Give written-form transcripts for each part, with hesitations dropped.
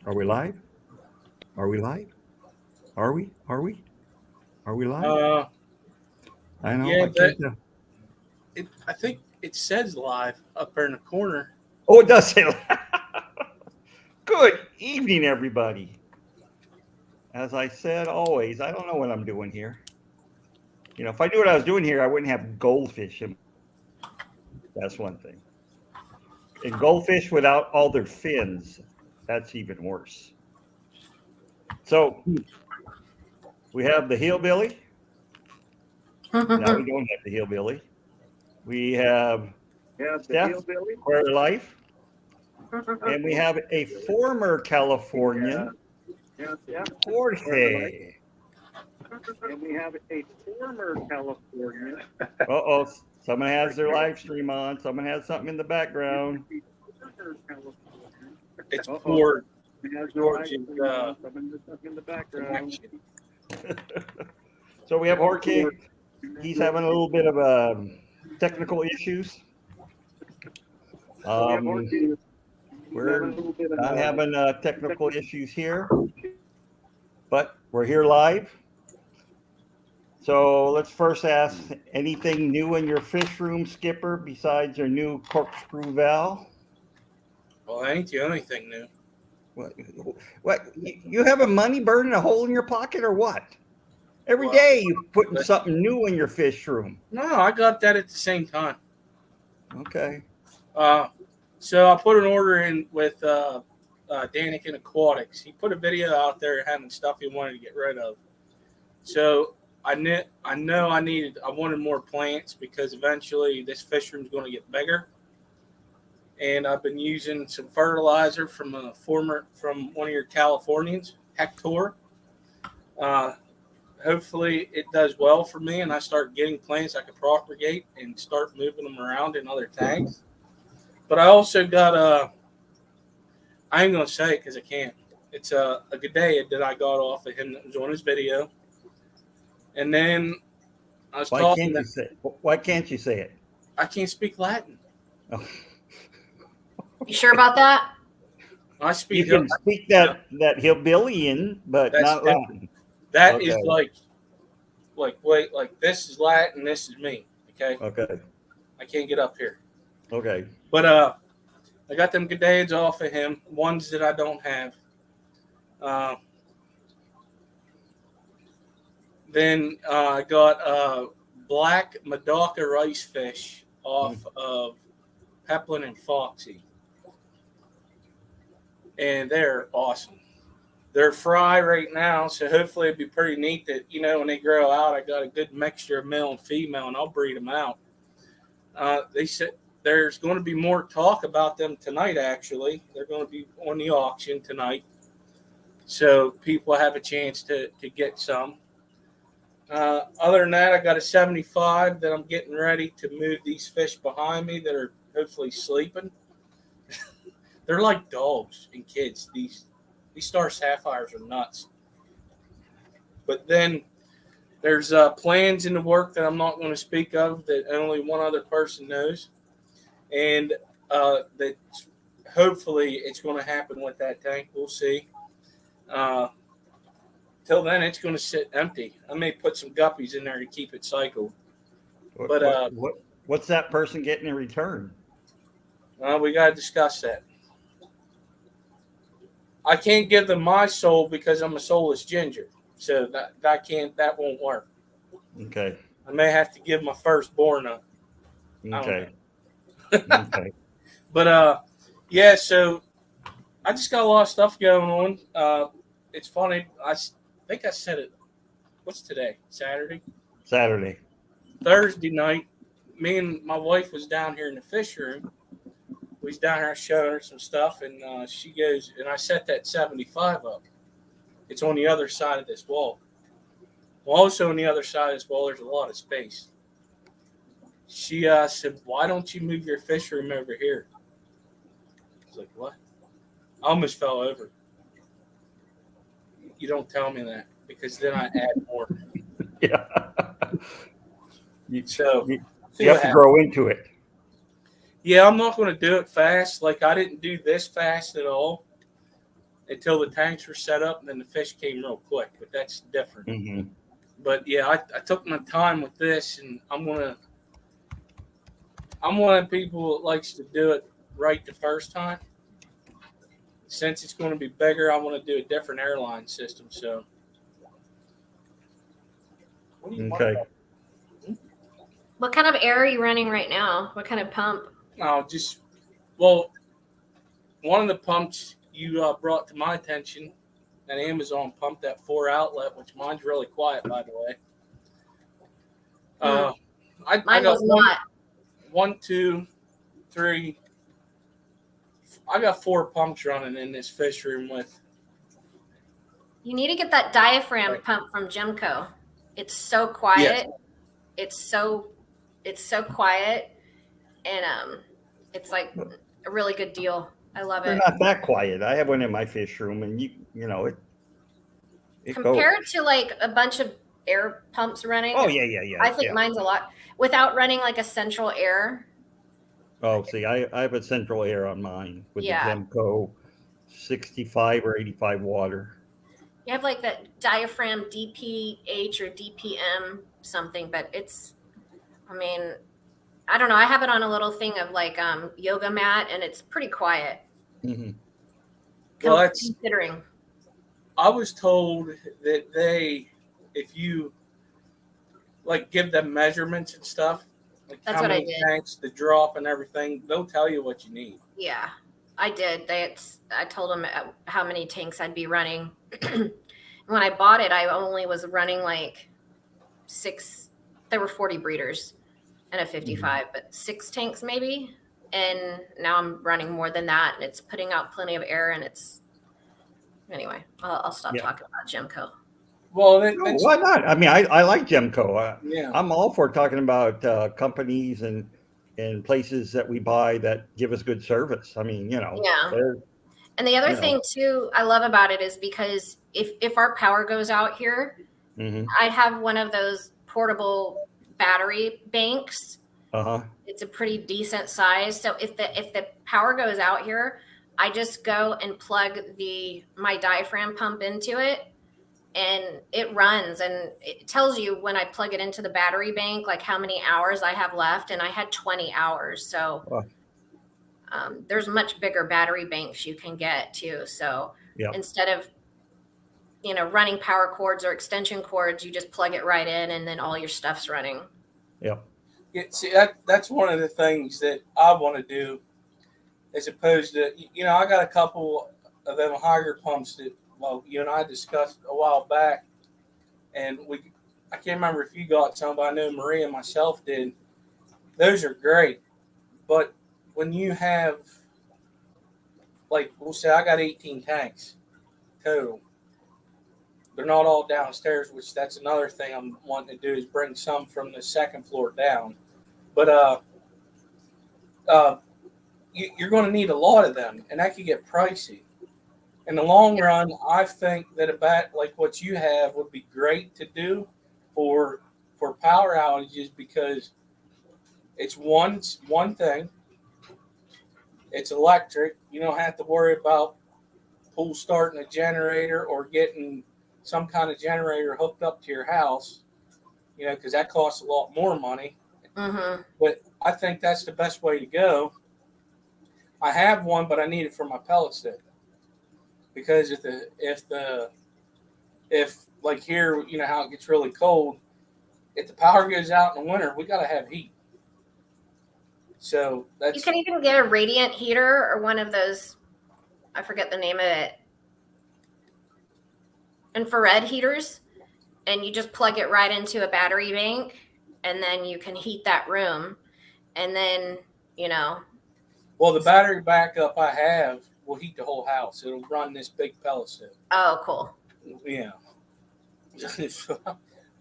Are we live? Are we live? Are we? Are we? Are we live? Uh, I know. yeah, I can't tell. I think it says live up there in the corner. Oh, it does say live. Good evening, everybody. As I said always, I don't know what I'm doing here. If I knew what I was doing here, I wouldn't have goldfish in my tank. That's one thing. And goldfish without all their fins, that's even worse. So we have the hillbilly. Now we don't have the hillbilly. We have Steph, Quarter Life, and we have a former Californian, Jorge. And we have a former Californian. Uh-oh, someone has their live stream on. Someone has something in the background. It's poor George in the background. So we have Jorge. He's having a little bit of technical issues. We're not having technical issues here, but we're here live. So let's first ask, anything new in your fish room, Skipper, besides your new corkscrew valve? Well, that ain't the only thing new. What? You have a money burning a hole in your pocket or what? Every Well, day you're putting something new in your fish room. No, I got that at the same time. Okay. So I put an order in with Danikin Aquatics. He put a video out there having stuff he wanted to get rid of. So I wanted more plants because eventually this fish room is going to get bigger. And I've been using some fertilizer from one of your Californians, Hector. Hopefully it does well for me and I start getting plants I can propagate and start moving them around in other tanks. But I also got I ain't going to say it because I can't. It's a G'day that I got off of him that was on his video. And then I was talking. Why can't you say it? I can't speak Latin. Oh. You sure about that? I speak. You can speak that hillbillyan, but not Latin. That is like this is Latin, this is me. Okay. Okay. I can't get up here. Okay. But I got them G'days off of him, ones that I don't have. Then I got black Medaka rice fish off of Peplin and Foxy. And they're awesome. They're fry right now, so hopefully it'd be pretty neat that, when they grow out, I got a good mixture of male and female, and I'll breed them out. They said there's going to be more talk about them tonight, actually. They're going to be on the auction tonight, so people have a chance to get some. Other than that, I got a 75 that I'm getting ready to move these fish behind me that are hopefully sleeping. They're like dogs and kids. These star sapphires are nuts. But then there's plans in the work that I'm not going to speak of that only one other person knows. And that hopefully it's going to happen with that tank. We'll see. Till then, it's going to sit empty. I may put some guppies in there to keep it cycled. But what's that person getting in return? We got to discuss that. I can't give them my soul because I'm a soulless ginger, so that won't work. Okay. I may have to give my firstborn up. Okay. Okay. But yeah. So I just got a lot of stuff going on. It's funny. I think I said it. What's today? Saturday. Thursday night, me and my wife was down here in the fish room. We was down here showing her some stuff, and she goes, and I set that 75 up. It's on the other side of this wall. Well, also on the other side of this wall, there's a lot of space. She said, "Why don't you move your fish room over here?" I was like, "What?" I almost fell over. You don't tell me that because then I add more. Yeah. You have to grow into it. Yeah, I'm not going to do it fast. Like, I didn't do this fast at all. until the tanks were set up, and then the fish came real quick. But that's different. Mm-hmm. But yeah, I took my time with this, and I'm one of the people that likes to do it right the first time. Since it's going to be bigger, I want to do a different airline system. So, what do you want? Okay. What kind of air are you running right now? What kind of pump? No, one of the pumps you brought to my attention, that Amazon pump, that 4 outlet, which mine's really quiet, by the way. I Mine got was not. 1, 2, 3. I got 4 pumps running in this fish room with. You need to get that diaphragm pump from Gemco. It's so quiet. Yes. It's so quiet, and it's like a really good deal. I love They're it. not that quiet. I have one in my fish room, and you know it goes. Compared to like a bunch of air pumps running. Oh yeah. I think yeah. mine's a lot without running like a central air. Oh, see, I have a central air on mine with the Gemco 65 or 85 water. You have like that diaphragm DPH or DPM something, but it's, I mean, I don't know. I have it on a little thing of like yoga mat, and it's pretty quiet. Mm-hmm. Well, considering. I was told that if you like give them measurements and stuff, like That's how what I many did. tanks, the drop and everything, they'll tell you what you need. Yeah, I did. I told them how many tanks I'd be running. When I bought it, I only was running like 6. There were 40 breeders and a 55, but 6 tanks maybe. And now I'm running more than that, and it's putting out plenty of air. And it's anyway. I'll stop talking about Gemco. Well, why not? I mean, I like Gemco. Yeah. I'm all for talking about companies and places that we buy that give us good service. I mean, you know. Yeah. And the other thing too I love about it is because if our power goes out here, I have one of those portable battery banks. It's a pretty decent size. So if the power goes out here, I just go and plug my diaphragm pump into it, and it runs, and it tells you when I plug it into the battery bank, like how many hours I have left. And I had 20 hours. So there's much bigger battery banks you can get too. So instead of, running power cords or extension cords, you just plug it right in, and then all your stuff's running. Yeah, see, that's one of the things that I want to do, as opposed to, I got a couple of them higher pumps that, well, you and I discussed a while back, and I can't remember if you got some, but I know Maria and myself did. Those are great, but when you have, like, we'll say I got 18 tanks total. They're not all downstairs, which that's another thing I'm wanting to do, is bring some from the second floor down. But you're going to need a lot of them, and that could get pricey. In the long run, I think that a bat like what you have would be great to do for power outages, because it's one thing. It's electric. You don't have to worry about pull starting a generator or getting some kind of generator hooked up to your house, because that costs a lot more money. But I think that's the best way to go. I have one, but I need it for my pellet stick, because if like here, how it gets really cold, if the power goes out in the winter, we got to have heat. So you can even get a radiant heater or one of those, I forget the name of it, infrared heaters, and you just plug it right into a battery bank, and then you can heat that room. And then, Well, the battery backup I have will heat the whole house. It'll run this big pellet stick. Oh, cool. Yeah.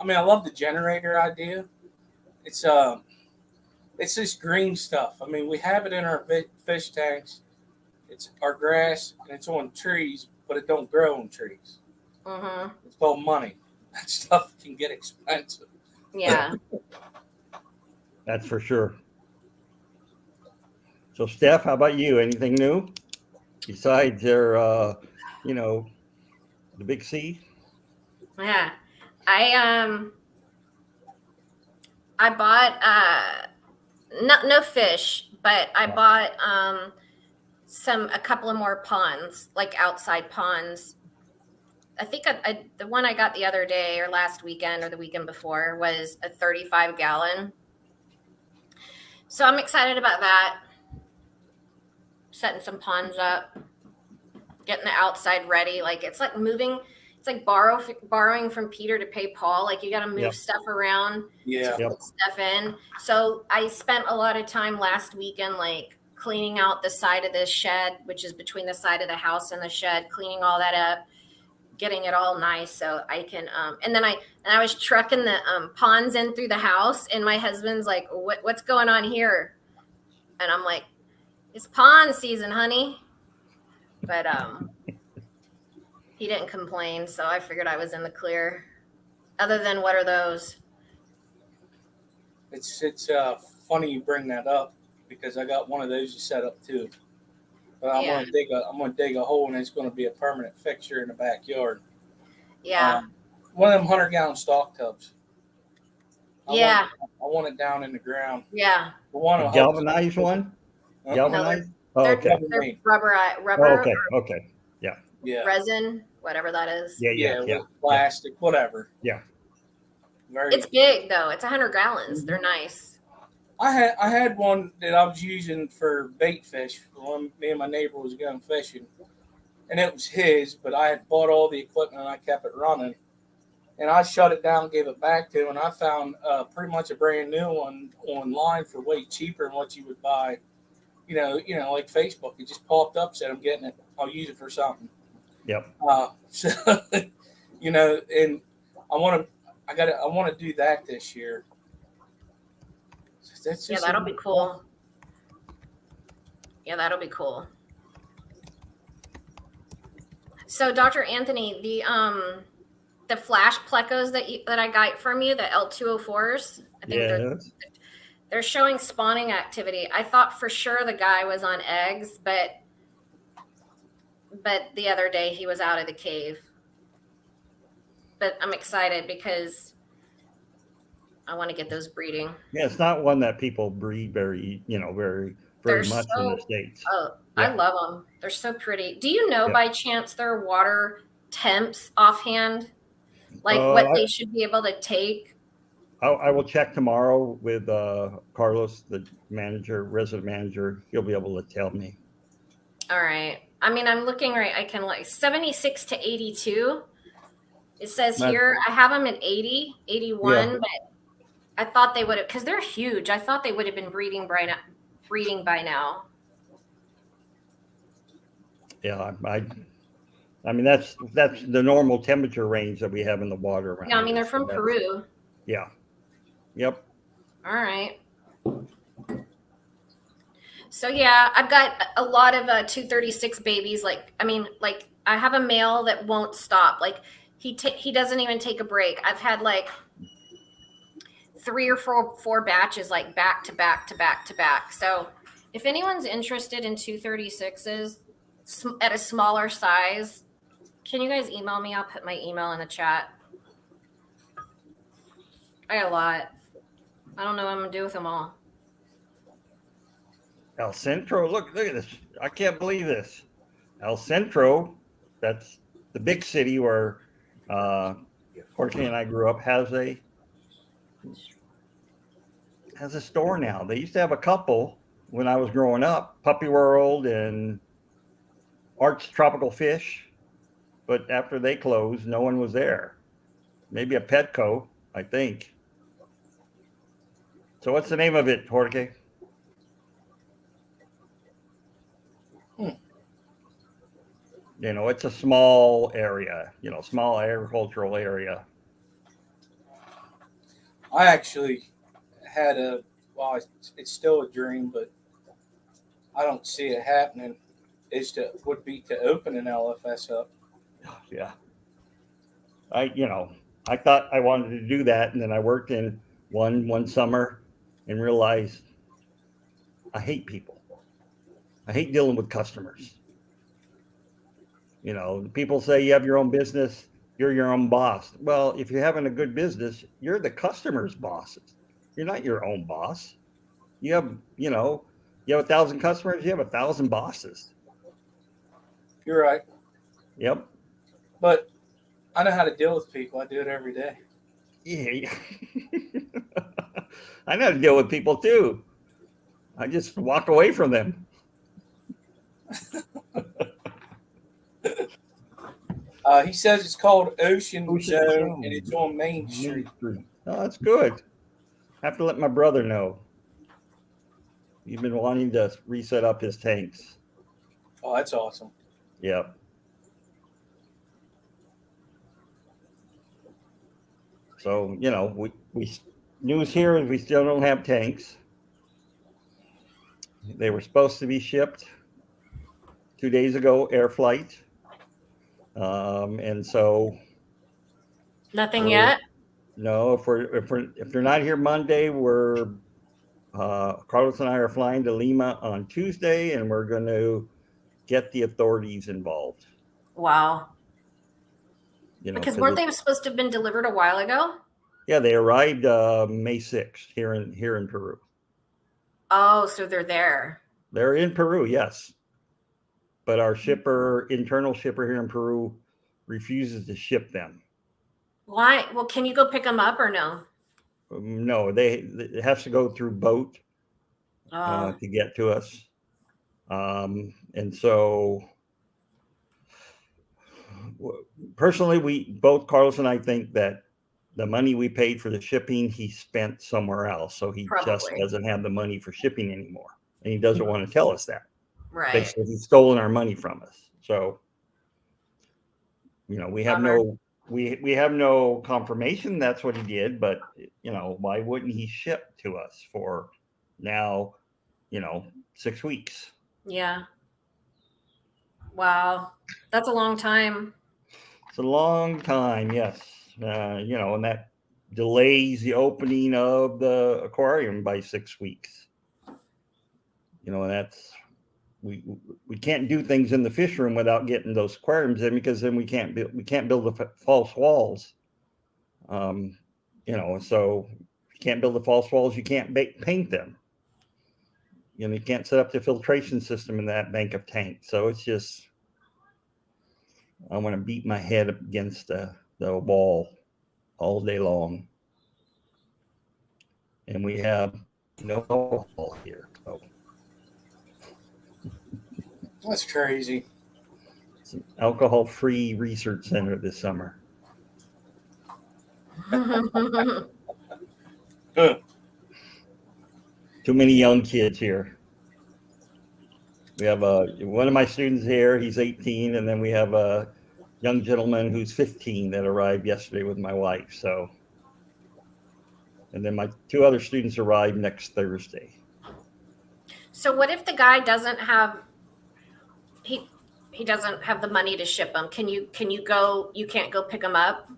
I mean, I love the generator idea. It's this green stuff. I mean, we have it in our fish tanks. It's our grass, and it's on trees, but it don't grow on trees. It's called money. That stuff can get expensive. Yeah. That's for sure. So, Steph, how about you? Anything new besides your the big C. Yeah. I bought no fish, but I bought a couple of more ponds, like outside ponds. I think the one I got the other day or last weekend or the weekend before was a 35-gallon. So I'm excited about that. Setting some ponds up, getting the outside ready. Like it's like moving. It's like borrowing from Peter to pay Paul. Like you got to move stuff around to put stuff in. So I spent a lot of time last weekend, like cleaning out the side of this shed, which is between the side of the house and the shed, cleaning all that up, getting it all nice so I can. And then I was trucking the ponds in through the house, and my husband's like, "What's going on here?" And I'm like, "It's pond season, honey." But he didn't complain, so I figured I was in the clear. Other than, what are those? It's funny you bring that up because I got one of those to set up too. But I'm gonna dig a hole, and it's gonna be a permanent fixture in the backyard. Yeah. One of them 100-gallon stock tubs. I want it down in the ground. Yeah. A galvanized one? Galvanized? They're rubber. Oh, okay. Yeah. Resin, whatever that is. Yeah. Plastic, whatever. Yeah. It's big though. It's 100 gallons. They're nice. I had one that I was using for bait fish when me and my neighbor was going fishing, and it was his. But I had bought all the equipment and I kept it running, and I shut it down, gave it back to him, and I found pretty much a brand new one online for way cheaper than what you would buy. Like Facebook. It just popped up, said I'm getting it. I'll use it for something. Yep. So, and I want to do that this year. That'll be cool. Yeah, that'll be cool. So, Dr. Anthony, the flash plecos that I got from you, the L204s, I think they're showing spawning activity. I thought for sure the guy was on eggs, but the other day he was out of the cave. But I'm excited because I want to get those breeding. Yeah, it's not one that people breed very much in the States. Oh, yeah. I love them. They're so pretty. Do you know by chance their water temps offhand? Like what they should be able to take? I will check tomorrow with Carlos, the resident manager. He'll be able to tell me. All right. I mean, I'm looking right. I can 76 to 82. It says here, I have them at 80, 81, but I thought they would have, because they're huge. I thought they would have been breeding by now. Yeah, I mean that's the normal temperature range that we have in the water around. Yeah, I mean they're from Peru. Yeah. Yep. All right. So yeah, I've got a lot of 236 babies. I have a male that won't stop. Like he doesn't even take a break. I've had like 3 or 4 batches, like back to back to back to back. So if anyone's interested in 236s at a smaller size, can you guys email me? I'll put my email in the chat. I got a lot. I don't know what I'm gonna do with them all. El Centro, look at this. I can't believe this. El Centro, that's the big city where Jorge and I grew up, has a store now. They used to have a couple when I was growing up, Puppy World and Art's Tropical Fish, but after they closed, no one was there. Maybe a Petco, I think. So what's the name of it, Jorge? It's a small area, small agricultural area. I actually had it's still a dream, but I don't see it happening. Would be to open an LFS up. Yeah. I thought I wanted to do that, and then I worked in one summer and realized I hate people. I hate dealing with customers. You know, people say you have your own business, you're your own boss. Well, if you're having a good business, you're the customer's bosses. You're not your own boss. You have, you know, you have 1,000 customers, you have 1,000 bosses. You're right. Yep. But I know how to deal with people. I do it every day. Yeah. I know how to deal with people too. I just walk away from them. He says it's called Ocean Ocean Zone, Zone. and it's on Main Street. Oh, that's good. I have to let my brother know. He's been wanting to reset up his tanks. Oh, that's awesome. Yep. So, you know, we news here is we still don't have tanks. They were supposed to be shipped 2 days ago, air flight. And so Nothing yet. no, if they're not here Monday, we're Carlos and I are flying to Lima on Tuesday, and we're going to get the authorities involved. Wow. You know, Because weren't they supposed to have been delivered a while ago? Yeah, they arrived May 6th here in Peru. Oh, so they're there. They're in Peru, yes. But our internal shipper here in Peru, refuses to ship them. Why? Well, can you go pick them up or no? No, it has to go through boat to get to us. And so, personally, both Carlos and I think that the money we paid for the shipping, he spent somewhere else. So he just doesn't have the money for shipping anymore. And he doesn't want to tell us that. Right. Basically, he's stolen our money from us. So, you know, we have no confirmation that's what he did, but you know, why wouldn't he ship to us for now, 6 weeks? Yeah. Wow. That's a long time. It's a long time, yes. And that delays the opening of the aquarium by 6 weeks. And that's we can't do things in the fish room without getting those aquariums in, because then we can't build the false walls. So if you can't build the false walls, you can't paint them. You can't set up the filtration system in that bank of tanks. So it's just, I want to beat my head up against the wall all day long. And we have no alcohol here. So. That's crazy. It's an alcohol-free research center this summer. Too many young kids here. We have one of my students here. He's 18, and then we have a young gentleman who's 15 that arrived yesterday with my wife. So, and then my 2 other students arrive next Thursday. So what if the guy doesn't have he doesn't have the money to ship them? Can you go? You can't go pick them up?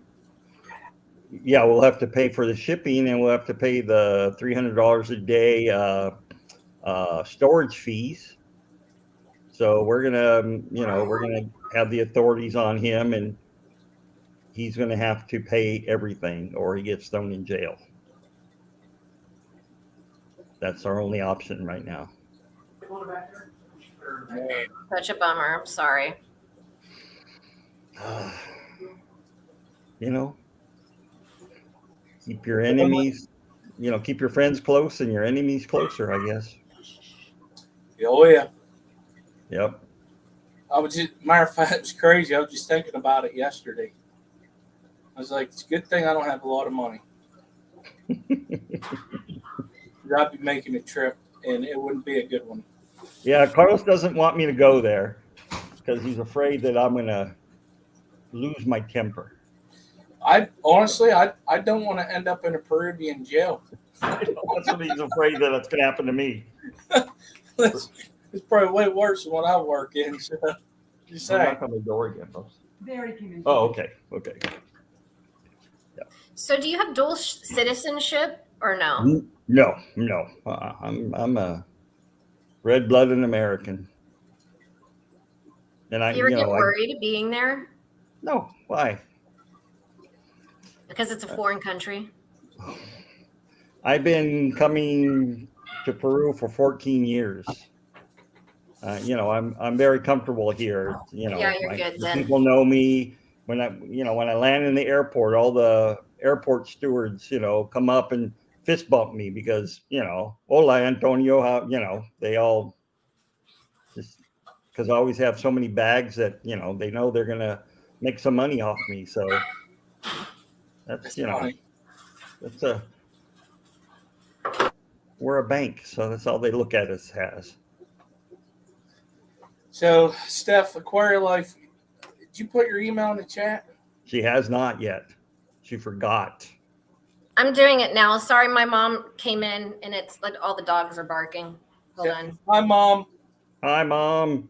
Yeah, we'll have to pay for the shipping, and we'll have to pay the $300 a day storage fees. So we're gonna have the authorities on him, and he's gonna have to pay everything, or he gets thrown in jail. That's our only option right now. Such a bummer. I'm sorry. Keep your enemies, keep your friends close and your enemies closer, I guess. Oh, yeah. Yep. Matter of fact, it was crazy. I was just thinking about it yesterday. I was like, it's a good thing I don't have a lot of money. I'd be making a trip, and it wouldn't be a good one. Yeah, Carlos doesn't want me to go there because he's afraid that I'm going to lose my temper. I don't want to end up in a Peruvian jail. That's what he's afraid that it's going to happen to me. It's probably way worse than what I work in. So just saying. Knock on the door again, folks. Very convenient. Oh, okay. Yeah. So do you have dual citizenship or no? No. I'm a red-blooded American. And I, Do you ever get I worried being there no, why? because it's a foreign country? I've been coming to Peru for 14 years. I'm very comfortable here. Yeah, you're good The then. people know me. When I land in the airport, all the airport stewards, come up and fist bump me because, hola Antonio, how, they all just because I always have so many bags that, they know they're gonna make some money off me. So that's, funny. that's we're a bank, so that's all they look at us as. So, Steph, Aquaria Life, did you put your email in the chat? She has not yet. She forgot. I'm doing it now. Sorry, my mom came in and it's like all the dogs are barking. Hold on. Hi, Mom. Hi, Mom.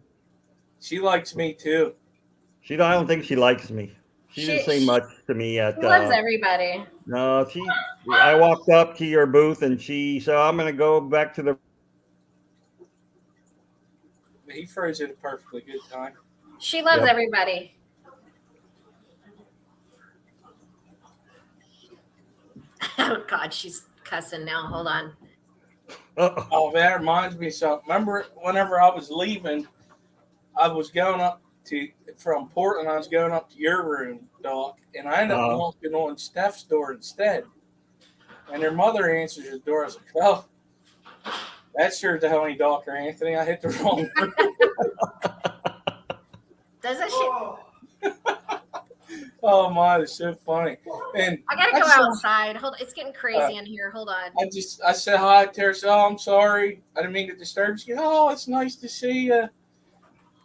She likes me too. I don't think she likes me. She didn't say much to me at. She loves everybody. No, I walked up to your booth and she said, "I'm going to go back to the." He froze at a perfectly good time. She loves everybody. Oh God, she's cussing now. Hold on. Uh-oh. Oh, that reminds me of something. Remember whenever I was leaving, I was going up from Portland, I was going up to your room, Doc, and I ended up knocking on Steph's door instead. And her mother answers the door. I was like, "Oh, that's sure the hell ain't Dr. Anthony. I hit the wrong room." Doesn't she? Oh my, it's so funny. And I gotta go outside. Hold. It's getting crazy in here. Hold on. I said hi to her. Oh, I'm sorry. I didn't mean to disturb you. Oh, it's nice to see you.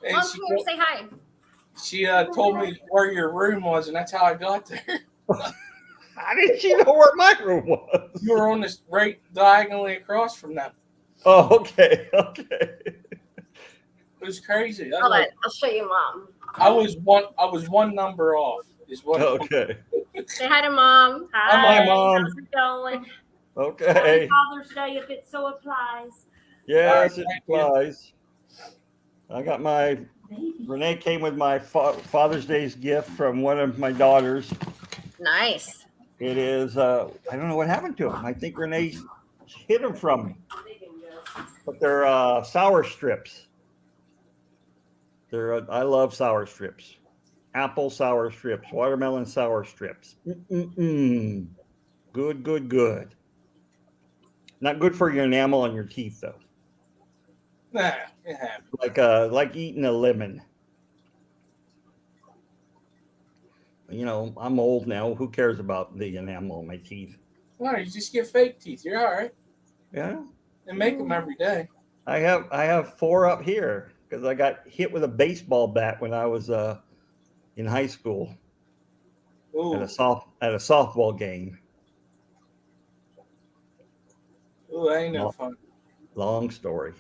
And Mom, come here, say hi. She told me where your room was, and that's how I got there. How did she know where my room was? You were on this right diagonally across from them. Oh, okay. It was crazy. Hold on. I'll show you, Mom. I was one number off. Is what. Okay. Say hi to Mom. Hi, Mom. How's it going? Okay. Happy Father's Day, if it so applies. Yes, it applies. I got Renee came with my Father's Day's gift from one of my daughters. Nice. It is, I don't know what happened to them. I think Renee hid them from me. But they're sour strips. I love sour strips. Apple sour strips, watermelon sour strips. Good, good, good. Not good for your enamel on your teeth, though. Nah, it happened. Like eating a lemon. I'm old now. Who cares about the enamel on my teeth? Why, you just get fake teeth. You're all right. Yeah. And make them every day. I have 4 up here because I got hit with a baseball bat when I was in high school. Ooh. At a softball game. Ooh, that ain't no fun. Long story.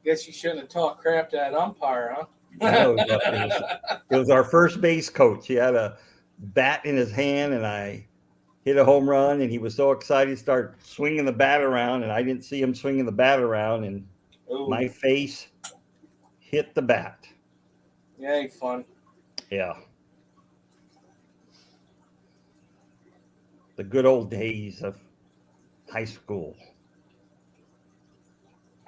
Guess you shouldn't have talked crap to that umpire, huh? No, it was our first base coach. He had a bat in his hand, and I hit a home run, and he was so excited he started swinging the bat around, and I didn't see him swinging the bat around, and my face hit the bat. Yeah, ain't fun. Yeah. The good old days of high school.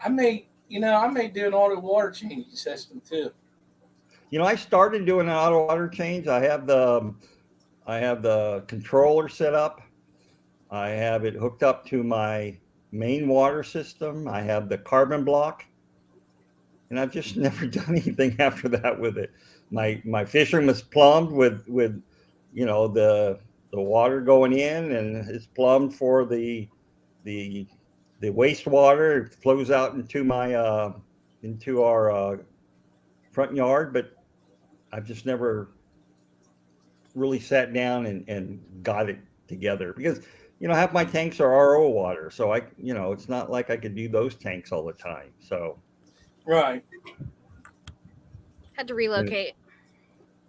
I may do an auto water changing system too. I started doing an auto water change. I have the controller set up. I have it hooked up to my main water system. I have the carbon block, and I've just never done anything after that with it. My fish room is plumbed with the water going in, and it's plumbed for the wastewater. It flows out into our front yard, but I've just never really sat down and got it together because half my tanks are RO water, so it's not like I could do those tanks all the time. So right, had to relocate.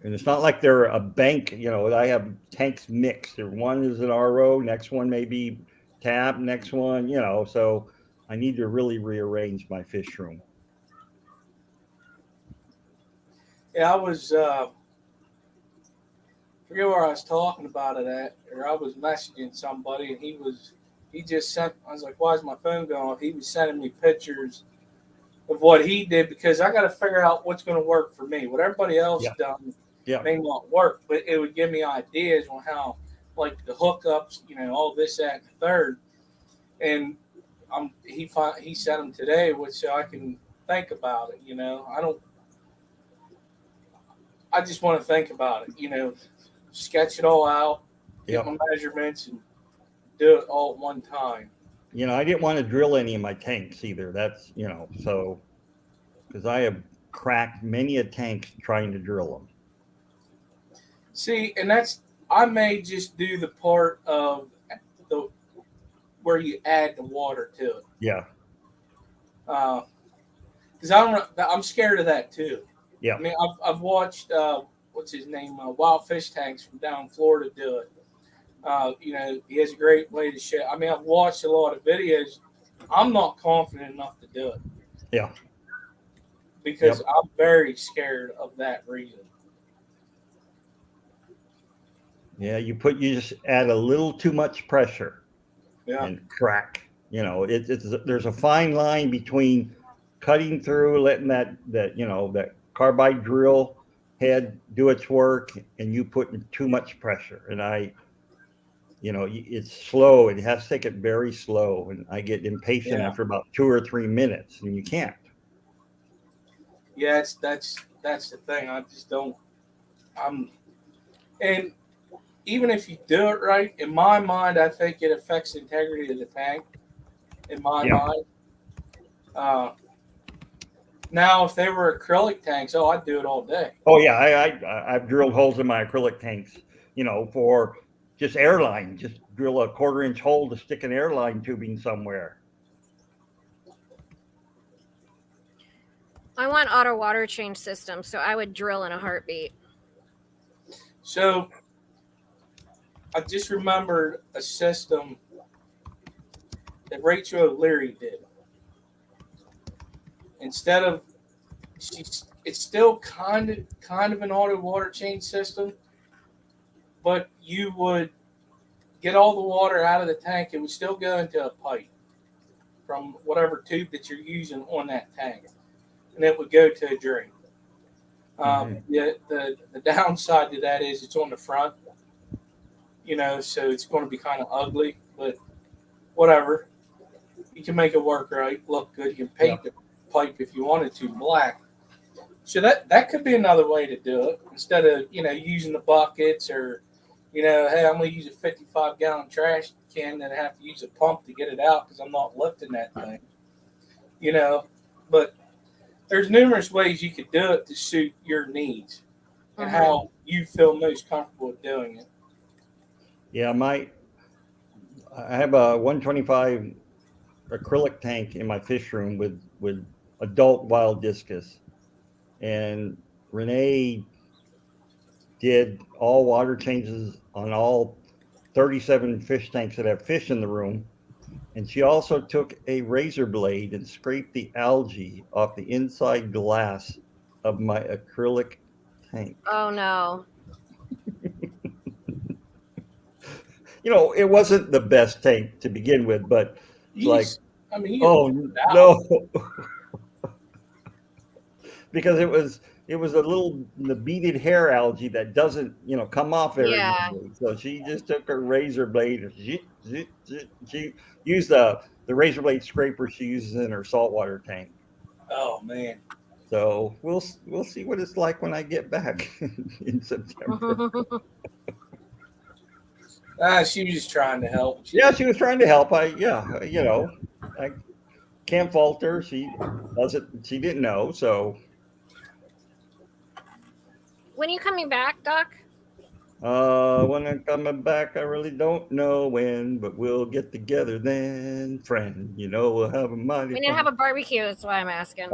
And it's not like they're a bank. I have tanks mixed. One is an RO, next one may be tap, next one. So I need to really rearrange my fish room. Yeah, I was forget where I was talking about it at, or I was messaging somebody, and he just sent. I was like, "Why is my phone going off?" He was sending me pictures of what he did because I got to figure out what's going to work for me. What everybody else Yeah. done Yeah. may not work, but it would give me ideas on how, like the hookups, all this, that, and the third. And he sent them today, which so I can think about it. I just want to think about it. Sketch it all out, get Yep. my measurements, and do it all at one time. I didn't want to drill any of my tanks either. That's, so because I have cracked many a tank trying to drill them. See, and I may just do the part of the where you add the water to it. Yeah. Because I'm scared of that too. Yeah. I mean, I've watched what's his name, Wild Fish Tanks from down in Florida do it. He has a great way to share. I mean, I've watched a lot of videos. I'm not confident enough to do it. Yeah. Because Yep. I'm very scared of that reason. Yeah, you just add a little too much pressure. Yeah. And crack. There's a fine line between cutting through, letting that carbide drill head do its work, and you putting too much pressure. And it's slow. It has to take it very slow, and I get impatient after about 2 or 3 minutes, and you can't. Yeah, that's the thing. I just don't. And even if you do it right, in my mind, I think it affects the integrity of the tank. In my mind. Now, if they were acrylic tanks, I'd do it all day. Oh yeah, I've drilled holes in my acrylic tanks, for just airline. Just drill a 1/4-inch hole to stick an airline tubing somewhere. I want auto water change system, so I would drill in a heartbeat. So I just remembered a system that Rachel O'Leary did. Instead of, it's still kind of an auto water change system, but you would get all the water out of the tank. It would still go into a pipe from whatever tube that you're using on that tank, and it would go to a drain. The downside to that is it's on the front, so it's going to be kind of ugly, but whatever. You can make it work right, look good. You can paint the pipe if you wanted to black. So that could be another way to do it instead of using the buckets or hey, I'm going to use a 55-gallon trash can and I have to use a pump to get it out because I'm not lifting that thing. But there's numerous ways you could do it to suit your needs and how you feel most comfortable with doing it. Yeah, I have a 125 acrylic tank in my fish room with adult wild discus, and Renee did all water changes on all 37 fish tanks that have fish in the room, and she also took a razor blade and scraped the algae off the inside glass of my acrylic tank. Oh no. It wasn't the best tank to begin with, but oh no. Because it was the beaded hair algae that doesn't come off very easily. So she just took her razor blade and she used the razor blade scraper she uses in her saltwater tank. Oh man. So we'll see what it's like when I get back in September. She was just trying to help. She was trying to help. I can't fault her. She didn't know. So when are you coming back, Doc? When I'm coming back, I really don't know when, but we'll get together then, friend. We'll have a mighty. We need to have a barbecue. That's why I'm asking.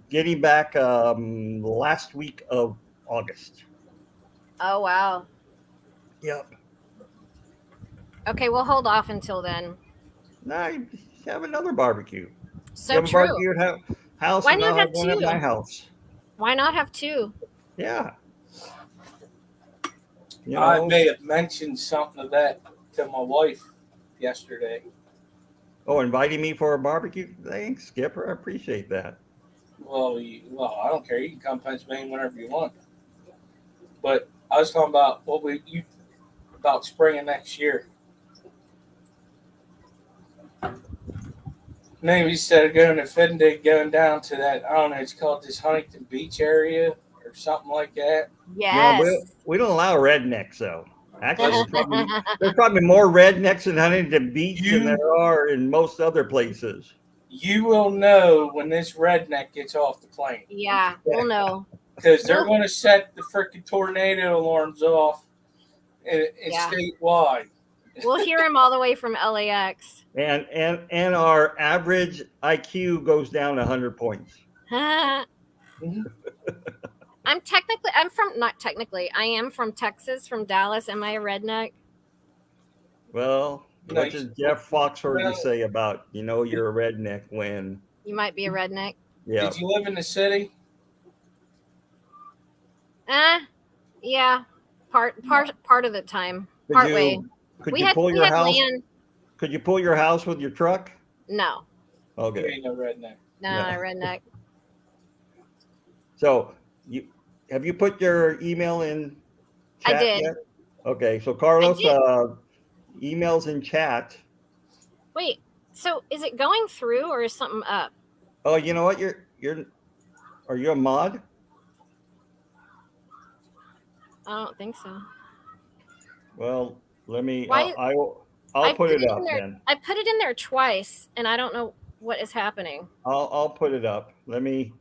Getting back last week of August. Oh wow. Yep. Okay, we'll hold off until then. Nah, have another barbecue. So you have true. A barbecue at house. Why and not I'll have one two? at my house. Why not have two? Yeah. You I know. may have mentioned something of that to my wife yesterday. Oh, inviting me for a barbecue? Thanks, Skipper. I appreciate that. Well, I don't care. You can come Pennsylvania whenever you want. But I was talking about about spring of next year. Maybe instead of going to Fendig, going down to that, I don't know, it's called this Huntington Beach area or something like that. Yes. We don't allow rednecks, though. Actually, there's probably more rednecks in Huntington Beach than there are in most other places. You will know when this redneck gets off the plane. Yeah, we'll know. Because they're going to set the freaking tornado alarms off and Yeah. statewide. We'll hear him all the way from LAX. And our average IQ goes down 100 points. I am from Texas, from Dallas. Am I a redneck? Well, what does Jeff Foxworthy say about, you're a redneck when? You might be a redneck. Yeah. Did you live in the city? Yeah. Part of the time. Part way. Could you pull your house? Land. Could you pull your house with your truck? No. Okay. You ain't no redneck. No, not a redneck. So have you put your email in chat I did. yet? Okay, so Carlos, emails in chat. Wait, so is it going through or is something up? Oh, you know what? Are you a mod? I don't think so. Well, let me. I'll put it up then. I put it in there twice, and I don't know what is happening. I'll put it up. Let me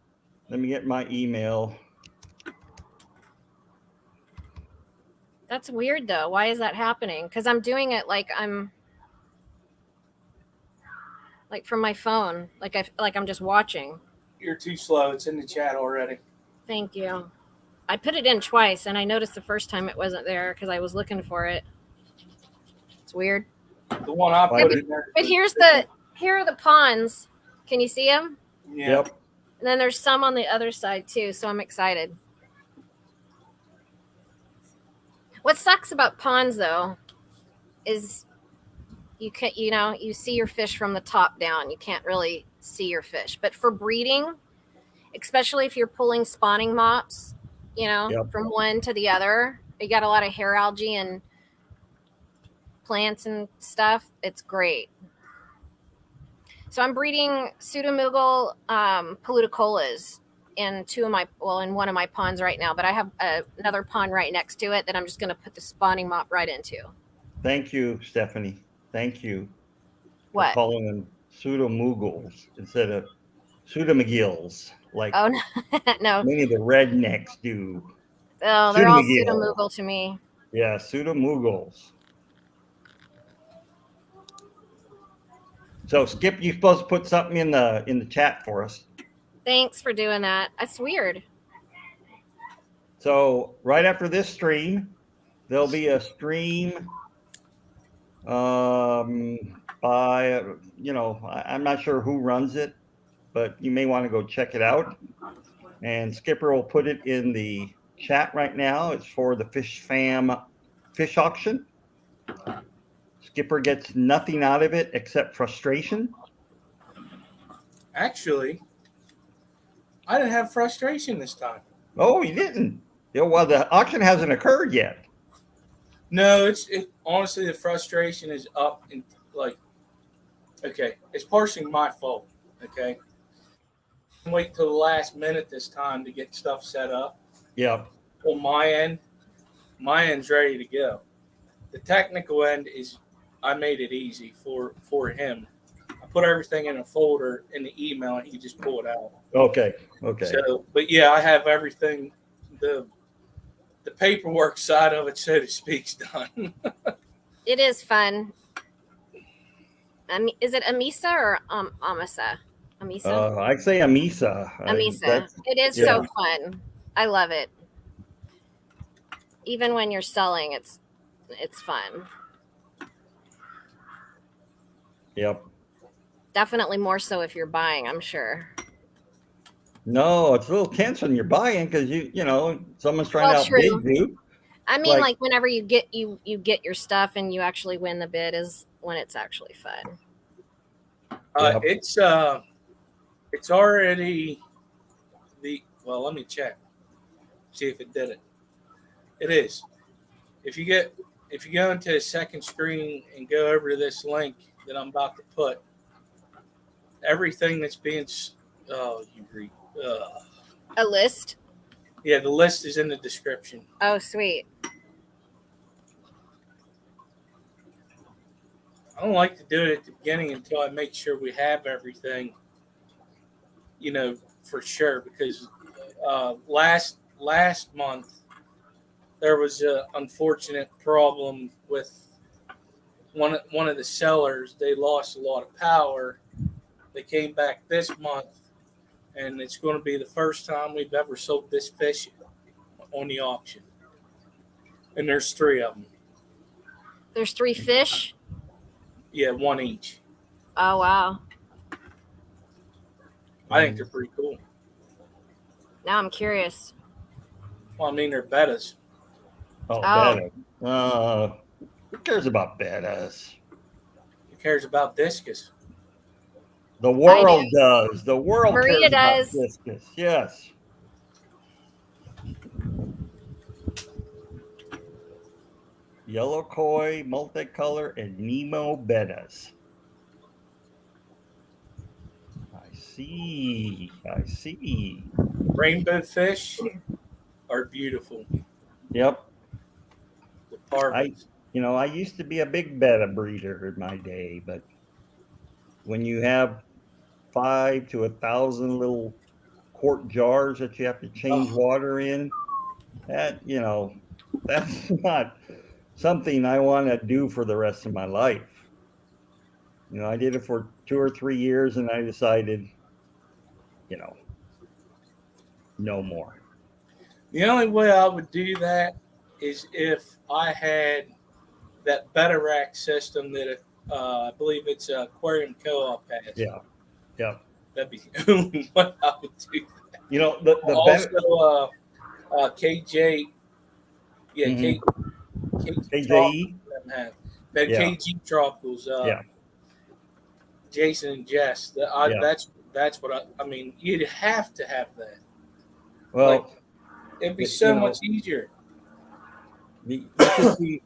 get my email. That's weird, though. Why is that happening? Because I'm doing it like I'm from my phone, like I'm just watching. You're too slow. It's in the chat already. Thank you. I put it in twice, and I noticed the first time it wasn't there because I was looking for it. It's weird. The one I put in there. But here are the ponds. Can you see them? Yeah. Yep. And then there's some on the other side too, so I'm excited. What sucks about ponds though is you see your fish from the top down. You can't really see your fish. But for breeding, especially if you're pulling spawning mops, from one to the other, you got a lot of hair algae and plants and stuff. It's great. So I'm breeding pseudomugil paluticolas in one of my ponds right now, but I have another pond right next to it that I'm just going to put the spawning mop right into. Thank you, Stephanie. Thank you. What? For calling them pseudomugils instead of pseudomugils, like no. many of the rednecks do. Oh, they're all pseudomugil to me. Yeah, pseudomugils. So Skip, you're supposed to put something in the chat for us. Thanks for doing that. That's weird. So right after this stream, there'll be a stream by, I'm not sure who runs it, but you may want to go check it out. And Skipper will put it in the chat right now. It's for the Fish Fam fish auction. Skipper gets nothing out of it except frustration. Actually, I didn't have frustration this time. Oh, you didn't? Yeah, well, the auction hasn't occurred yet. No, honestly, the frustration is up and it's partially my fault. Okay. Wait till the last minute this time to get stuff set up. Yeah. On my end's ready to go. The technical end is I made it easy for him. I put everything in a folder in the email and he just pulled it out. Okay. So, but yeah, I have everything, the paperwork side of it, so to speak, done. It is fun. Is it Amisa or Amisa? Amisa? I'd say Amisa. Amisa. It is so fun. I love it. Even when you're selling, it's fun. Yep. Definitely more so if you're buying, I'm sure. No, it's a little tense when you're buying because someone's trying to True. outbid you. I mean, Like- like whenever you get your stuff and you actually win the bid is when it's actually fun. Yep. It's already well, let me check. See if it did it. It is. If you go into the second screen and go over to this link that I'm about to put, everything that's being A list? yeah, the list is in the description. Oh, sweet. I don't like to do it at the beginning until I make sure we have everything, for sure. Because last month there was an unfortunate problem with one of the sellers. They lost a lot of power. They came back this month, and it's going to be the first time we've ever sold this fish on the auction. And there's 3 of them. There's 3 fish? Yeah, 1 each. Oh, wow. I think they're pretty cool. Now I'm curious. Well, I mean, they're bettas. Oh, Oh. betta. Who cares about bettas? Who cares about discus? The world does. The world Maria cares does. about discus. Yes. Yellow koi, multicolor, and Nemo bettas. I see. Rainbow fish are beautiful. Yep. The parvots. I used to be a big betta breeder in my day, but when you have 5 to 1,000 little quart jars that you have to change water in, that's not something I want to do for the rest of my life. I did it for 2 or 3 years and I decided, no more. The only way I would do that is if I had that betta rack system that I believe it's Aquarium Co-op has. Yeah. That'd be the only way I would do that. The Also, KJ. Yeah, Mhm. KJE. KJE. That Yeah. KG Tropicals. Yeah. Jason and Jess. Yeah. That's what I mean. You'd have to have that. Well, It'd be so much easier. you can see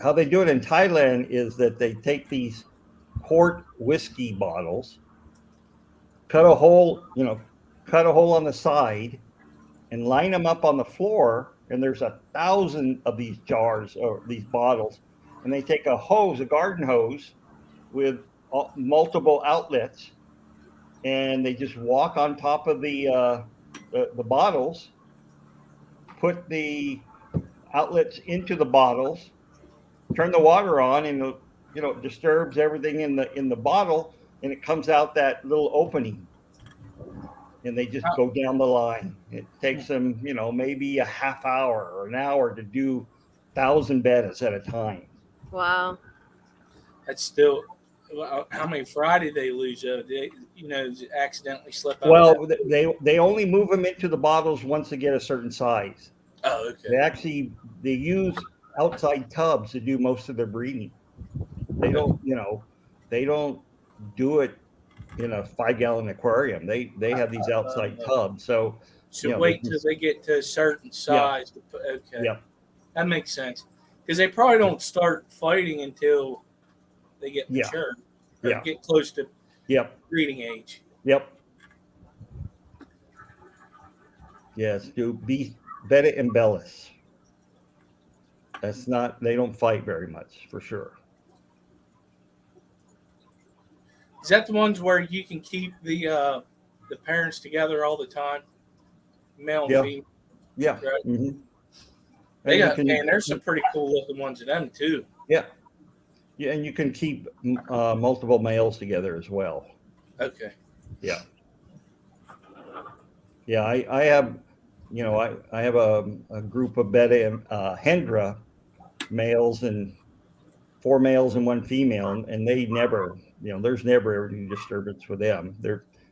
how they do it in Thailand is that they take these quart whiskey bottles, cut a hole on the side, and line them up on the floor. And there's 1,000 of these jars or these bottles, and they take a garden hose, with multiple outlets, and they just walk on top of the bottles, put the outlets into the bottles, turn the water on, and it disturbs everything in the bottle, and it comes out that little opening, and they just go down the line. It takes them maybe a half hour or an hour to do 1,000 bettas at a time. Wow. That's still how many Friday they lose? They accidentally slip out. Well, they only move them into the bottles once they get a certain size. Oh, okay. They use outside tubs to do most of their breeding. They don't do it in a 5-gallon aquarium. They have these outside tubs. So wait till they get to a certain size. Yeah. Okay. Yeah. That makes sense. Because they probably don't start fighting until they get mature. Or get close to breeding age. Yep. Yes, do be betta and bellis. They don't fight very much, for sure. Is that the ones where you can keep the parents together all the time? Male and female? Yeah. Right? Mm-hmm. There's some pretty cool looking ones of them too. Yeah. Yeah, and you can keep multiple males together as well. Okay. Yeah. Yeah, I have, I have a group of betta and Hendra males, and 4 males and 1 female, and they never, there's never any disturbance with them.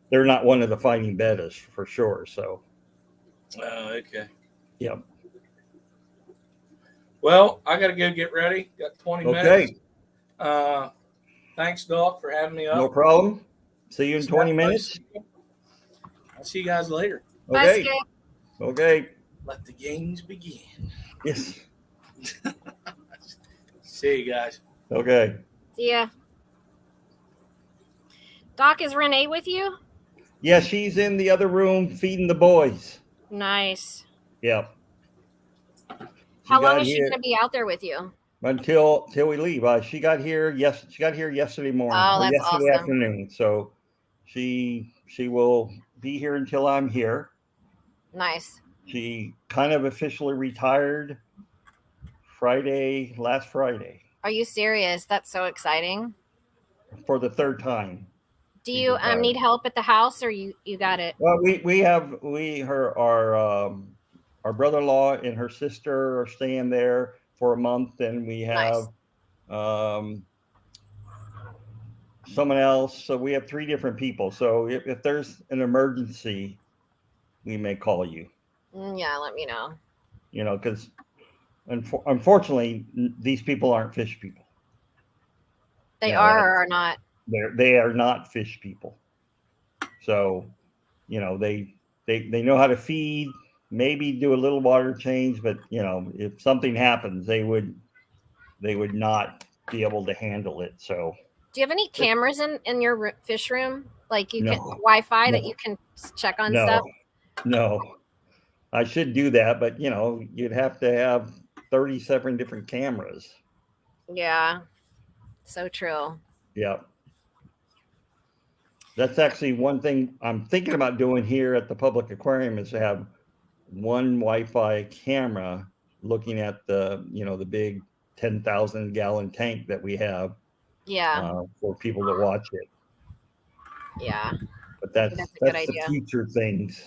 they're not one of the fighting bettas for sure. So, Oh, okay. yeah. Well, I got to go get ready. Got 20 minutes. Okay. Thanks, Doc, for having me up. No problem. See you in 20 minutes. I'll see you guys later. Bye, Okay. Skip. Okay. Let the games begin. Yes. See you guys. Okay. See ya. Doc, is Renee with you? Yeah, she's in the other room feeding the boys. Nice. Yep. How long is she going to be out there with you? Until we leave. She got here. Yes, she got here yesterday morning. Oh, or that's yesterday awesome. afternoon. So she will be here until I'm here. Nice. She kind of officially retired last Friday. Are you serious? That's so exciting. For the third time. Do you need help at the house, or you got it? Well, our brother-in-law and her sister are staying there for a month, and we have someone else. So we have 3 different people. So if there's an emergency, we may call you. Yeah, let me know. You know, because unfortunately, these people aren't fish people. They are or are not? They are not fish people. So, you know, they know how to feed, maybe do a little water change, but you know, if something happens, they would not be able to handle it. So, do you have any cameras in your fish room? Like you can Wi-Fi that you can check on stuff? No, I should do that, but you know, you'd have to have 37 different cameras. Yeah, so true. Yeah. That's actually one thing I'm thinking about doing here at the public aquarium is to have one Wi-Fi camera looking at the big 10,000 gallon tank that we have. Yeah. For people to watch it. Yeah. But that's a good idea. The future things.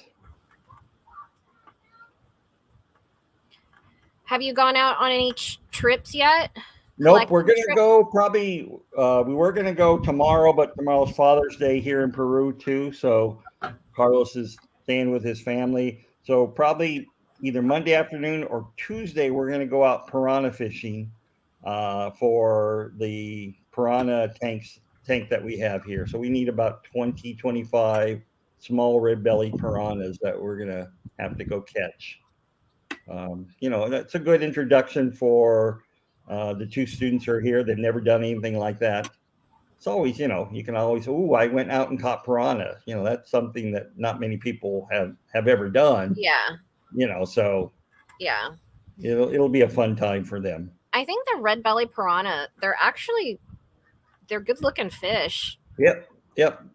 Have you gone out on any trips yet? Nope, we're going to go probably, we were going to go tomorrow, but tomorrow's Father's Day here in Peru too. So Carlos is staying with his family. So probably either Monday afternoon or Tuesday, we're going to go out piranha fishing for the piranha tank that we have here. So we need about 25 small red belly piranhas that we're going to have to go catch. You know, that's a good introduction for the 2 students who are here. They've never done anything like that. It's always, you know, you can always, I went out and caught piranha. You know, that's something that not many people have ever done. Yeah. You know, so yeah, it'll be a fun time for them. I think the red belly piranha, they're good looking fish. Yep.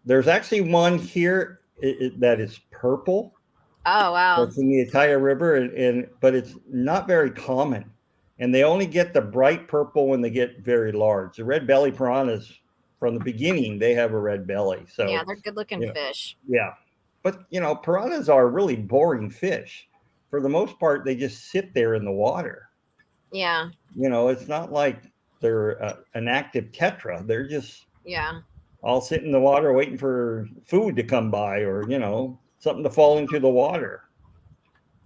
There's actually one here that is purple. Oh, wow. It's in the entire river, but it's not very common. And they only get the bright purple when they get very large. The red belly piranhas, from the beginning, they have a red belly. So yeah, they're good looking fish. Yeah. But, you know, piranhas are really boring fish. For the most part, they just sit there in the water. Yeah. You know, it's not like they're an active tetra. They're just all sit in the water waiting for food to come by or, you know, something to fall into the water.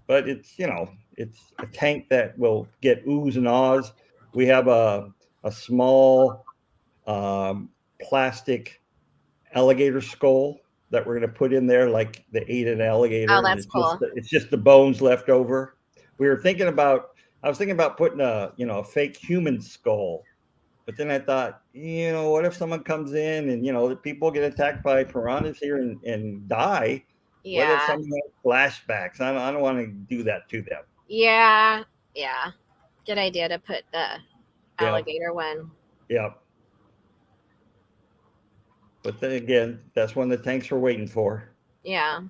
But it's, you know, it's a tank that will get oohs and ahs. We have a small plastic alligator skull that we're going to put in there, like they ate an alligator. Oh, that's cool. It's just the bones left over. I was thinking about putting a fake human skull, but then I thought, you know, what if someone comes in and, you know, the people get attacked by piranhas here and die? Yeah. What if someone has flashbacks? I don't want to do that to them. Yeah. Good idea to put the alligator one. Yeah. But then again, that's one of the tanks we're waiting for. Yeah.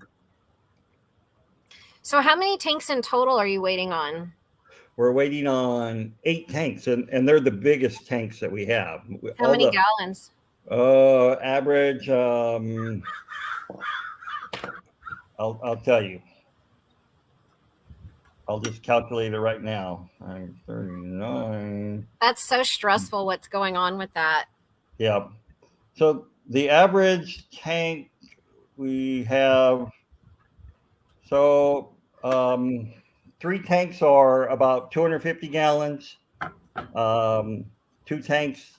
So how many tanks in total are you waiting on? We're waiting on 8 tanks, and they're the biggest tanks that we have. How many gallons? Average, I'll tell you. I'll just calculate it right now. 39. That's so stressful. What's going on with that? Yeah. So the average tank, we have so 3 tanks are about 250 gallons. 3 tanks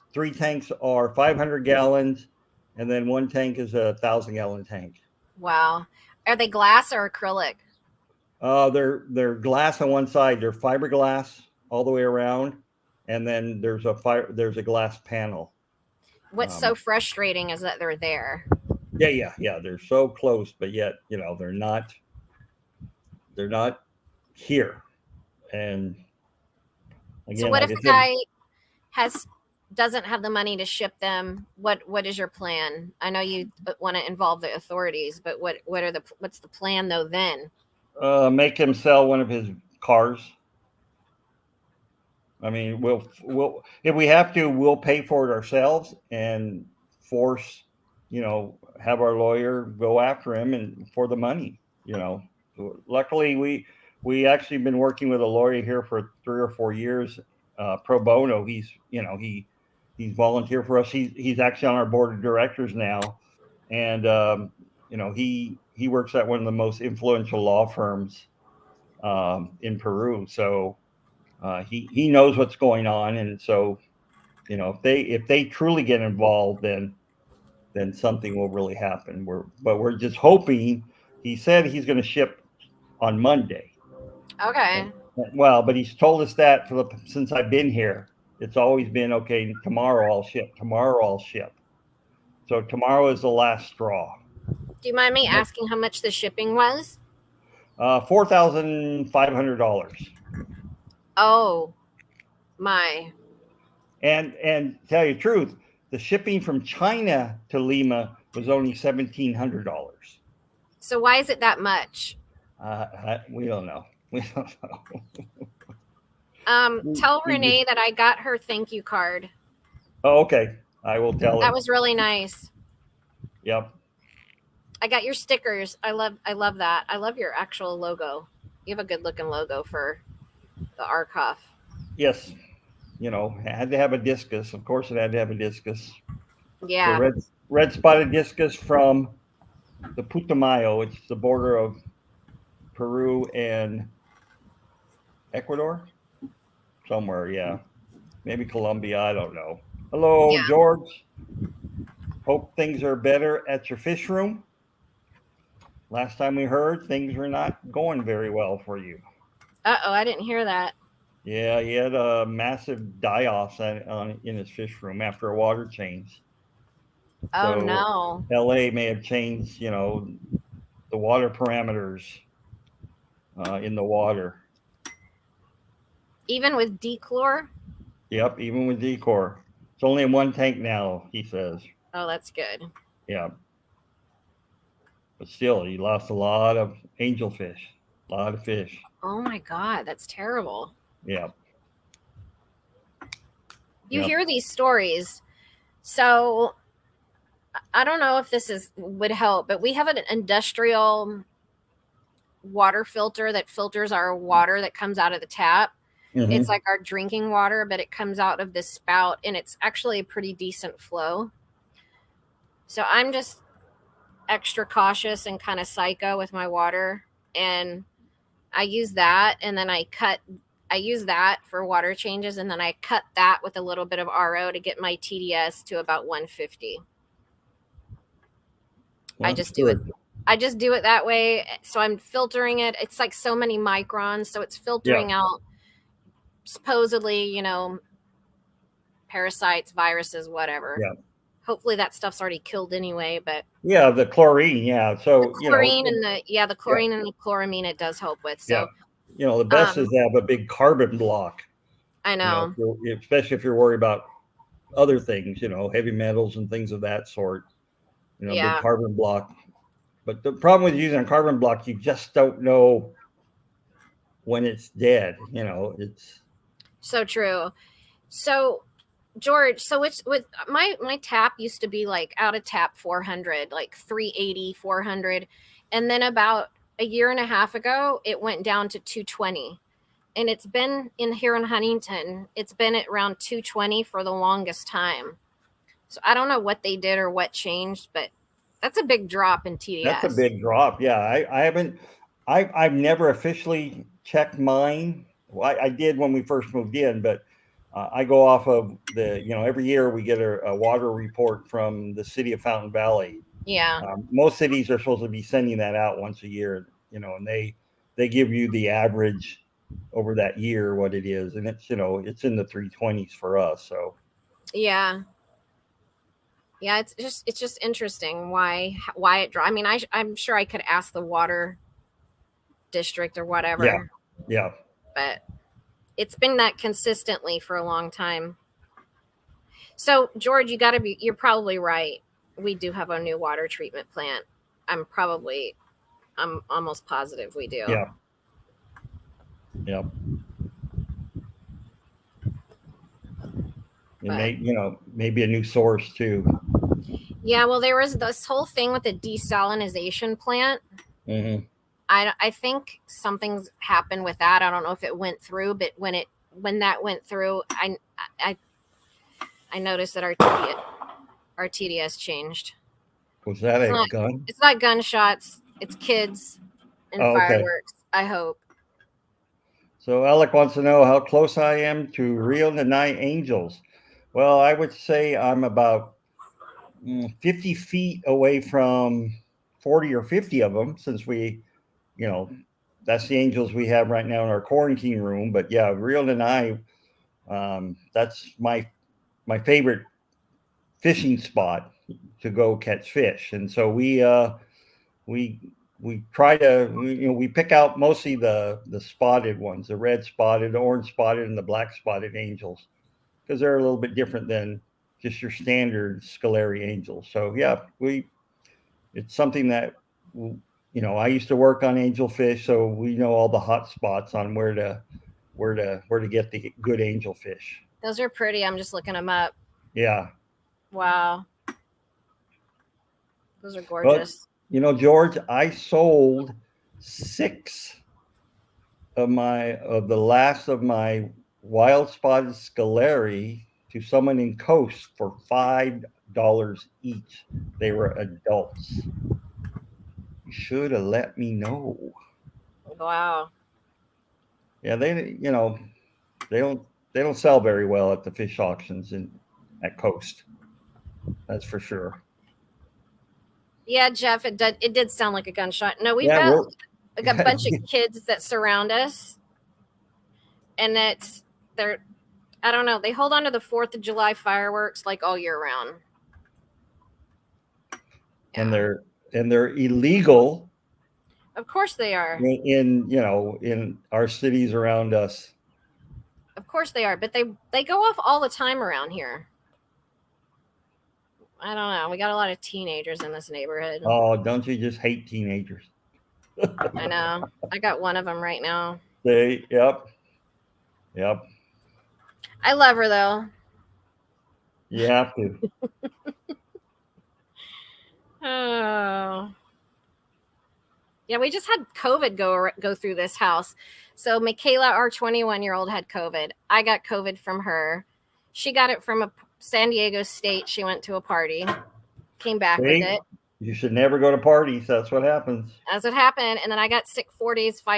are 500 gallons, and then 1 tank is a 1,000-gallon tank. Wow. Are they glass or acrylic? They're glass on one side. They're fiberglass all the way around, and then there's a glass panel. What's so frustrating is that they're there. Yeah. They're so close, but yet they're not here. And again, So what like if I the guy doesn't have the money to ship them? What is your plan? I know you want to involve the authorities, but what's the plan though then? make him sell one of his cars. I mean, we'll if we have to, we'll pay for it ourselves and force, have our lawyer go after him and for the money. Luckily, we actually been working with a lawyer here for 3 or 4 years, pro bono. He's volunteered for us. He's actually on our board of directors now, and he works at one of the most influential law firms in Peru. So. He knows what's going on, and so if they truly get involved, then something will really happen. We're just hoping. He said he's going to ship on Monday. Okay. Well, but he's told us that since I've been here, it's always been okay. Tomorrow I'll ship. Tomorrow I'll ship. So tomorrow is the last straw. Do you mind me asking how much the shipping was? $4,500. Oh, my. And tell you the truth, the shipping from China to Lima was only $1,700. So why is it that much? We don't know. Tell Renee that I got her thank you card. Oh, okay. I will tell her. That was really nice. Yep. I got your stickers. I love that. I love your actual logo. You have a good looking logo for the Arkoff. Yes. It had to have a discus. Of course, it had to have a discus. Yeah. The red spotted discus from the Putumayo. It's the border of Peru and Ecuador. Somewhere, yeah. Maybe Colombia. I don't know. Hello, Yeah. George. Hope things are better at your fish room. Last time we heard, things were not going very well for you. Uh-oh, I didn't hear that. Yeah, he had a massive die-offs in his fish room after a water change. Oh, So no. LA may have changed, the water parameters in the water. Even with dechlor? Yep, even with decor. It's only in 1 tank now, he says. Oh, that's good. Yeah. But still, he lost a lot of angelfish, a lot of fish. Oh, my God. That's terrible. Yeah. You Yep. hear these stories. So I don't know if this would help, but we have an industrial water filter that filters our water that comes out of the tap. Mm-hmm. It's like our drinking water, but it comes out of this spout, and it's actually a pretty decent flow. So I'm just extra cautious and kind of psycho with my water, and I use that, and then I use that for water changes, and then I cut that with a little bit of RO to get my TDS to about 150. Well, I just do it that way. So I'm filtering it. It's like so many microns, so it's filtering out supposedly, parasites, viruses, whatever. Yeah. Hopefully that stuff's already killed anyway, but yeah, the chlorine, yeah. So the chlorine and the chlorine and the chloramine it does help with. So the best is to have a big carbon block. I know. Especially if you're worried about other things, heavy metals and things of that sort. Big carbon block. But the problem with using a carbon block, you just don't know when it's dead. It's so true. So George, so it's with my tap used to be like out of tap 400, like 380, 400. And then about a year and a half ago, it went down to 220. And it's been here in Huntington, it's been at around 220 for the longest time. So I don't know what they did or what changed, but That's a big drop in TDS. That's a big drop. Yeah, I've never officially checked mine. Well, I did when we first moved in, but I go off of every year we get a water report from the city of Fountain Valley. Yeah. Most cities are supposed to be sending that out once a year, and they give you the average over that year, what it is. And it's in the 320s for us. So yeah. Yeah, it's just interesting why it dropped. I mean, I'm sure I could ask the water district or whatever. Yeah. But it's been that consistently for a long time. So George, you're probably right. We do have a new water treatment plant. I'm almost positive we do. Yeah. Yeah. And maybe a new source too. Yeah, well, there was this whole thing with the desalinization plant. Mm-hmm. I think something's happened with that. I don't know if it went through, but when that went through, I noticed that our TDS changed. Was that a gun? It's not gunshots. It's kids and fireworks. I hope. So Alec wants to know how close I am to Rio de Night Angels. Well, I would say I'm about 50 feet away from 40 or 50 of them, since that's the angels we have right now in our quarantine room. But yeah, Rio de Night, that's my favorite fishing spot to go catch fish. And so we try to, we pick out mostly the spotted ones, the red spotted, the orange spotted, and the black spotted angels, because they're a little bit different than just your standard Scolari angels. So yeah, it's something that, I used to work on angelfish, so we know all the hot spots on where to get the good angelfish. Those are pretty. I'm just looking them up. Yeah. Wow. Those are gorgeous. But, George, I sold 6 of the last of my wild spotted Scolari to someone in Coast for $5 each. They were adults. You should have let me know. Wow. Yeah, they don't sell very well at the fish auctions at Coast. That's for sure. Yeah, Jeff, it did sound like a gunshot. No, we got a bunch of kids that surround us, and I don't know, they hold on to the 4th of July fireworks like all year round. Yeah. And they're illegal. Of course they are. In our cities around us. Of course they are, but they go off all the time around here. I don't know. We got a lot of teenagers in this neighborhood. Oh, don't you just hate teenagers? I know. I got one of them right now. Yep. I love her though. You have to. Oh. Yeah, we just had COVID go through this house. So Michaela, our 21-year-old, had COVID. I got COVID from her. She got it from a San Diego State. She went to a party, came back with it. You should never go to parties. That's what happens. That's what happened. And then I got sick 5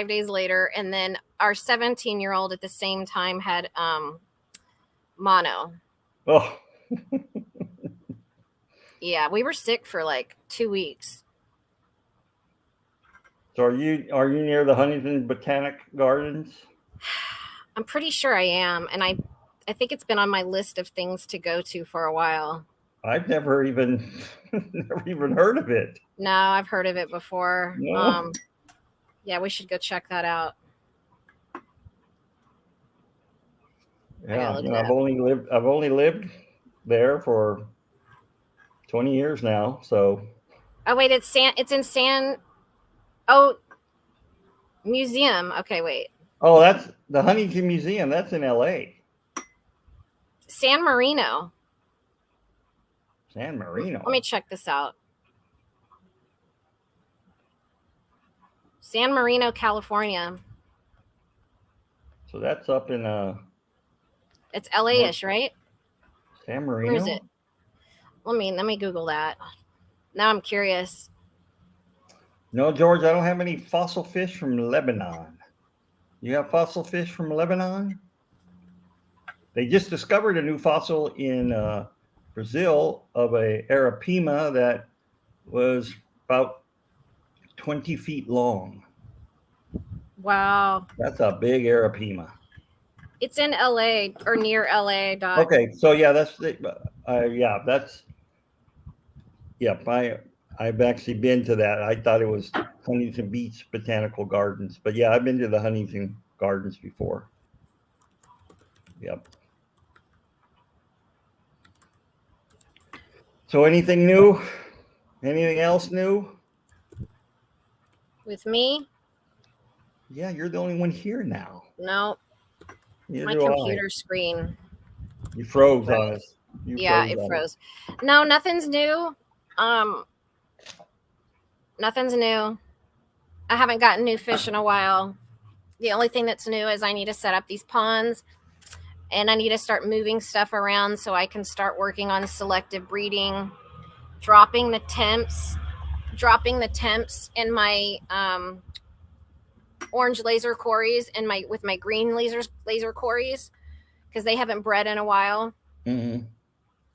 days later. And then our 17-year-old at the same time had mono. Oh. Yeah, we were sick for like 2 weeks. So are you near the Huntington Botanic Gardens? I'm pretty sure I am. And I think it's been on my list of things to go to for a while. I've never even heard of it. No, I've heard of it before. No. Yeah, we should go check that out. Yeah, I've only lived there for 20 years now. So. Oh wait, it's in San. Museum. Okay, wait. Oh, that's the Huntington Museum. That's in LA. San Marino. San Marino. Let me check this out. San Marino, California. So that's up in It's LA-ish, right? San Marino. Where is it? Let me Google that. Now I'm curious. No, George, I don't have any fossil fish from Lebanon. You have fossil fish from Lebanon? They just discovered a new fossil in Brazil of a arapaima that was about 20 feet long. Wow. That's a big arapaima. It's in LA or near LA, Doc. Okay, so yeah, that's I've actually been to that. I thought it was Huntington Beach Botanical Gardens, but yeah, I've been to the Huntington Gardens before. Yep. So anything new? Anything else new? With me? Yeah, you're the only one here now. No. Neither My do I. computer screen. You froze on us. Yeah, it froze. No, nothing's new. Nothing's new. I haven't gotten new fish in a while. The only thing that's new is I need to set up these ponds and I need to start moving stuff around so I can start working on selective breeding, dropping the temps in my orange laser quarries and with my green laser quarries because they haven't bred in a while. Mm-hmm.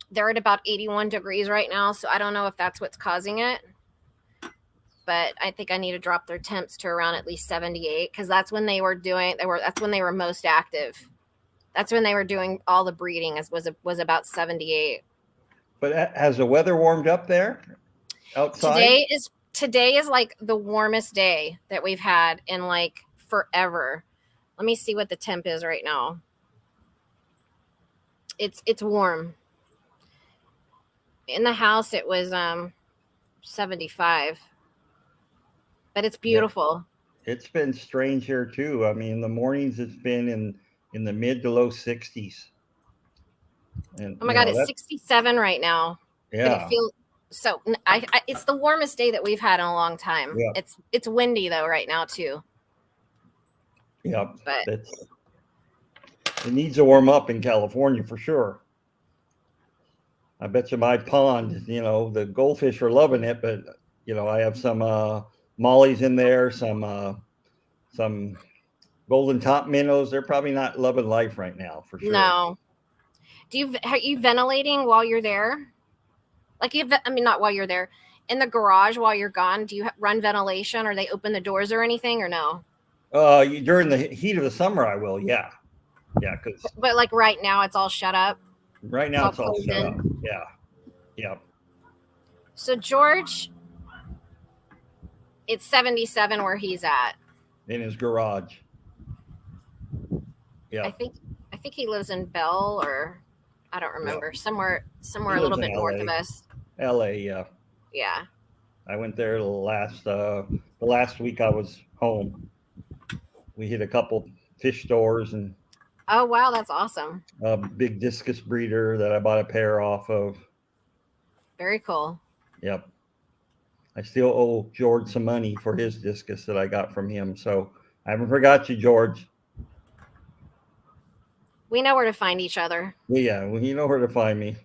They're at about 81 degrees right now, so I don't know if that's what's causing it. But I think I need to drop their temps to around at least 78 because that's when they were most active. That's when they were doing all the breeding. Was about 78. But has the weather warmed up there outside? Today is like the warmest day that we've had in like forever. Let me see what the temp is right now. It's warm. In the house it was 75. But it's beautiful. Yeah. It's been strange here too. I mean, in the mornings it's been in the mid to low 60s. And oh my God, it's 67 right now. Yeah. But it feels so. It's the warmest day that we've had in a long time. Yeah. It's windy though right now too. Yeah, but it needs to warm up in California for sure. I bet you my pond, the goldfish are loving it, but I have some mollies in there, some golden top minnows. They're probably not loving life right now for sure. No. Are you ventilating while you're there? Like not while you're there, in the garage while you're gone. Do you run ventilation, or they open the doors or anything, or no? During the heat of the summer, I will. Yeah. But like right now, it's all shut up. Right now, it's all shut up. Yeah. Yeah. So George, it's 77 where he's at. In his garage. Yeah. I think he lives in Bell, or I don't remember. Yeah. Somewhere a little bit north of us. LA, yeah. Yeah. I went there the last week I was home. We hit a couple fish stores and. Oh wow, that's awesome. A big discus breeder that I bought a pair off of. Very cool. Yep. I still owe George some money for his discus that I got from him. So I haven't forgot you, George. We know where to find each other. Yeah, well, you know where to find me.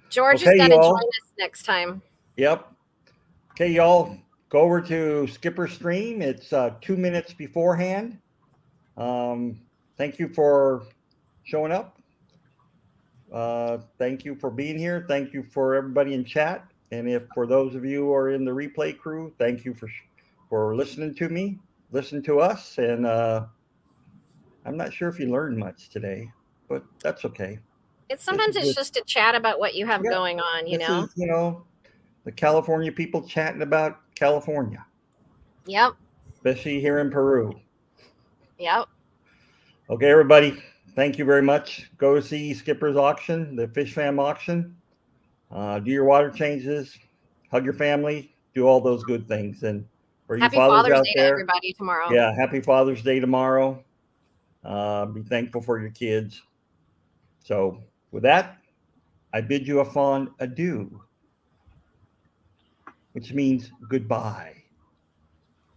George is going to join us next time. Yep. Okay, y'all, go over to Skipper Stream. It's 2 minutes beforehand. Thank you for showing up. Thank you for being here. Thank you for everybody in chat. And for those of you who are in the replay crew, thank you for listening to us. And I'm not sure if you learned much today, but that's okay. Sometimes it's just to chat about what you have going on, Is, the California people chatting about California. Yep. Especially here in Peru. Yep. Okay, everybody. Thank you very much. Go see Skipper's auction, the Fish Fam auction. Do your water changes, hug your family, do all those good things. And for you fathers out there, to everybody tomorrow. Yeah, happy Father's Day tomorrow. Be thankful for your kids. So with that, I bid you a fond adieu, which means goodbye.